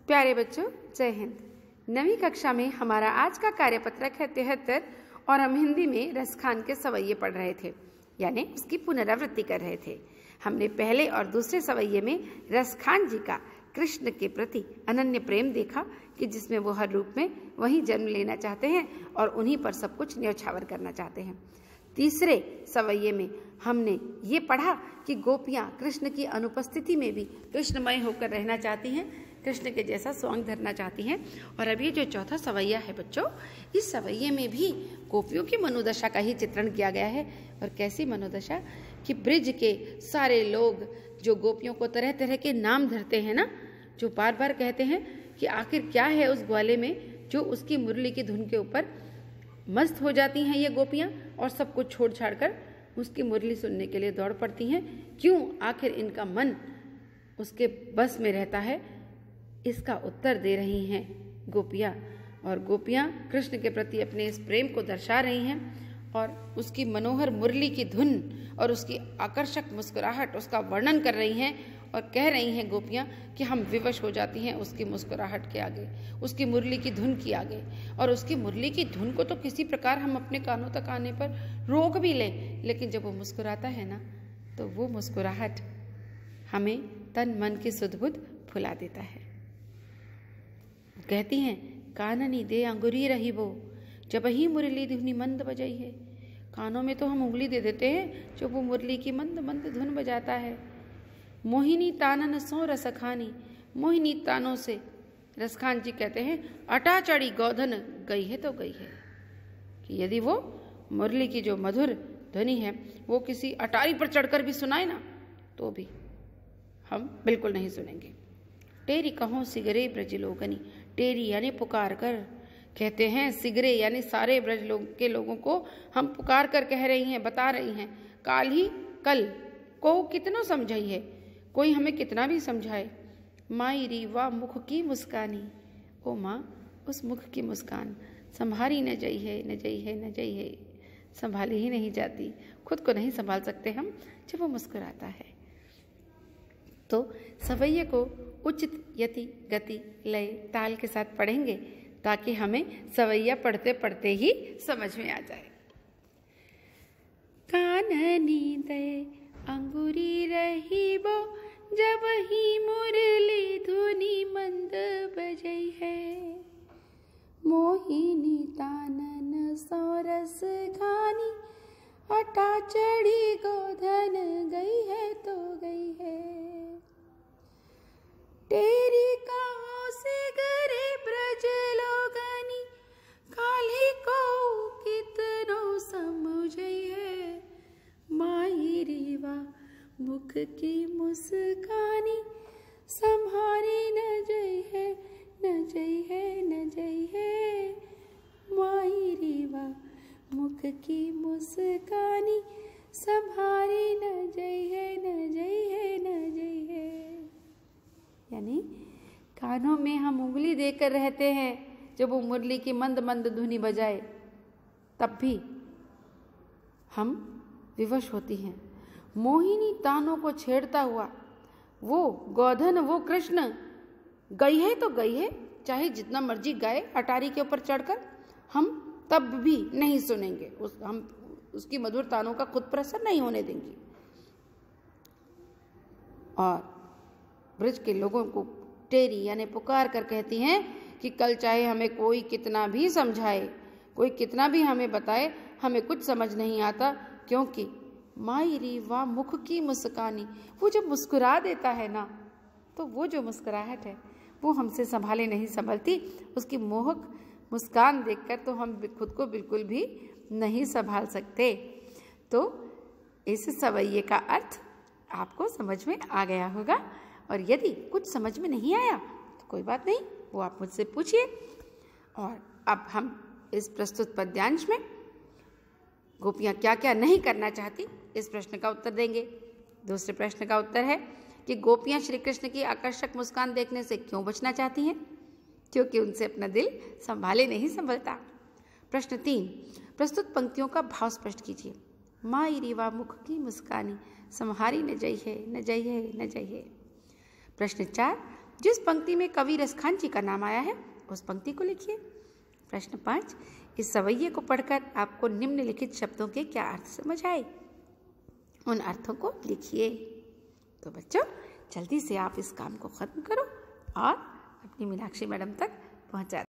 प्यारे बच्चों, जय हिंद। 9वीं कक्षा में हमारा आज का कार्यपत्रक है 73 और हम हिंदी में रसखान के सवैये पढ़ रहे थे, यानी उसकी पुनरावृत्ति कर रहे थे। हमने पहले और दूसरे सवैये में रसखान जी का कृष्ण के प्रति अनन्य प्रेम देखा कि जिसमें वो हर रूप में वहीं जन्म लेना चाहते हैं और उन्हीं पर सब कुछ न्यौछावर करना चाहते हैं। तीसरे सवैये में हमने ये पढ़ा कि गोपियाँ कृष्ण की अनुपस्थिति में भी कृष्णमय होकर रहना चाहती हैं, कृष्ण के जैसा स्वांग धरना चाहती हैं। और अब ये जो चौथा सवैया है बच्चों, इस सवैये में भी गोपियों की मनोदशा का ही चित्रण किया गया है। और कैसी मनोदशा कि ब्रिज के सारे लोग जो गोपियों को तरह तरह के नाम धरते हैं ना, जो बार बार कहते हैं कि आखिर क्या है उस ग्वाले में जो उसकी मुरली की धुन के ऊपर मस्त हो जाती हैं ये गोपियाँ और सब कुछ छोड़ छाड़ कर उसकी मुरली सुनने के लिए दौड़ पड़ती हैं। क्यों आखिर इनका मन उसके बस में रहता है, इसका उत्तर दे रही हैं गोपियाँ। और गोपियाँ कृष्ण के प्रति अपने इस प्रेम को दर्शा रही हैं और उसकी मनोहर मुरली की धुन और उसकी आकर्षक मुस्कुराहट उसका वर्णन कर रही हैं और कह रही हैं गोपियाँ कि हम विवश हो जाती हैं उसकी मुस्कुराहट के आगे, उसकी मुरली की धुन के आगे। और उसकी मुरली की धुन को तो किसी प्रकार हम अपने कानों तक आने पर रोक भी लें, लेकिन जब वो मुस्कुराता है ना, तो वो मुस्कुराहट हमें तन मन की सुध बुध भुला देता है। कहती हैं काननी दे अंगुरी रही वो, जब ही मुरली धुनी मंद बजाई है। कानों में तो हम उंगली दे देते हैं जब वो मुरली की मंद मंद धुन बजाता है। मोहिनी तानन सो रसखानी, मोहिनी तानों से रसखान जी कहते हैं अटा चढ़ी गोधन गई है तो गई है, कि यदि वो मुरली की जो मधुर ध्वनि है वो किसी अटारी पर चढ़कर भी सुनाए ना, तो भी हम बिल्कुल नहीं सुनेंगे। टेरी कहो सिगरे ब्रज लोगनी, टेरी यानी पुकार कर, कहते हैं सिगरे यानी सारे ब्रज के लोगों को हम पुकार कर कह रही हैं, बता रही हैं। काल ही कल को कितनों समझाई है, कोई हमें कितना भी समझाए। माई री वाह मुख की मुस्कानी, ओ माँ उस मुख की मुस्कान संभाली न जई है, न जई है, न जई है, संभाली ही नहीं जाती। खुद को नहीं संभाल सकते हम जब वो मुस्कुराता है। तो सवैये को उचित यति गति लय ताल के साथ पढ़ेंगे ताकि हमें सवैया पढ़ते पढ़ते ही समझ में आ जाए। काननी दे अंगुरी रही वो, जब ही मुरली धुनी मंद बजई है। मोहिनी तानन सोरस खानी, अटा चढ़ी गोधन गई है तो गई है। तेरी कहो सिगरे ब्रज लोगनी, काली को कितनो समझई है। माई रीवा मुख की मुस्कानी, संभारी न जई है, न जई है, न जई है। माई रीवा मुख की मुस्कानी, संभारी न जई है, न जई है, न जई है। यानी कानों में हम उंगली देकर रहते हैं जब वो मुरली की मंद मंद धुनी बजाए, तब भी हम विवश होती हैं। मोहिनी तानों को छेड़ता हुआ वो गोधन, वो कृष्ण गई है तो गई है, चाहे जितना मर्जी गाए अटारी के ऊपर चढ़कर, हम तब भी नहीं सुनेंगे। हम उसकी मधुर तानों का खुद पर असर नहीं होने देंगे। और ब्रज के लोगों को टेरी यानी पुकार कर कहती हैं कि कल चाहे हमें कोई कितना भी समझाए, कोई कितना भी हमें बताए, हमें कुछ समझ नहीं आता, क्योंकि माई री वाह मुख की मुस्कानी, वो जब मुस्कुरा देता है ना, तो वो जो मुस्कुराहट है वो हमसे संभाले नहीं संभलती। उसकी मोहक मुस्कान देखकर तो हम खुद को बिल्कुल भी नहीं संभाल सकते। तो इस सवैये का अर्थ आपको समझ में आ गया होगा। और यदि कुछ समझ में नहीं आया तो कोई बात नहीं, वो आप मुझसे पूछिए। और अब हम इस प्रस्तुत पद्यांश में गोपियाँ क्या क्या नहीं करना चाहती, इस प्रश्न का उत्तर देंगे। दूसरे प्रश्न का उत्तर है कि गोपियाँ श्री कृष्ण की आकर्षक मुस्कान देखने से क्यों बचना चाहती हैं, क्योंकि उनसे अपना दिल संभाले नहीं संभलता। प्रश्न 3, प्रस्तुत पंक्तियों का भाव स्पष्ट कीजिए। माई रीवा मुख की मुस्कानी, संहारी न जई है, न जई है, न जई है। प्रश्न 4, जिस पंक्ति में कवि रसखान जी का नाम आया है उस पंक्ति को लिखिए। प्रश्न 5, इस सवैये को पढ़कर आपको निम्नलिखित शब्दों के क्या अर्थ समझ आए? उन अर्थों को लिखिए। तो बच्चों जल्दी से आप इस काम को खत्म करो और अपनी मीनाक्षी मैडम तक पहुंचा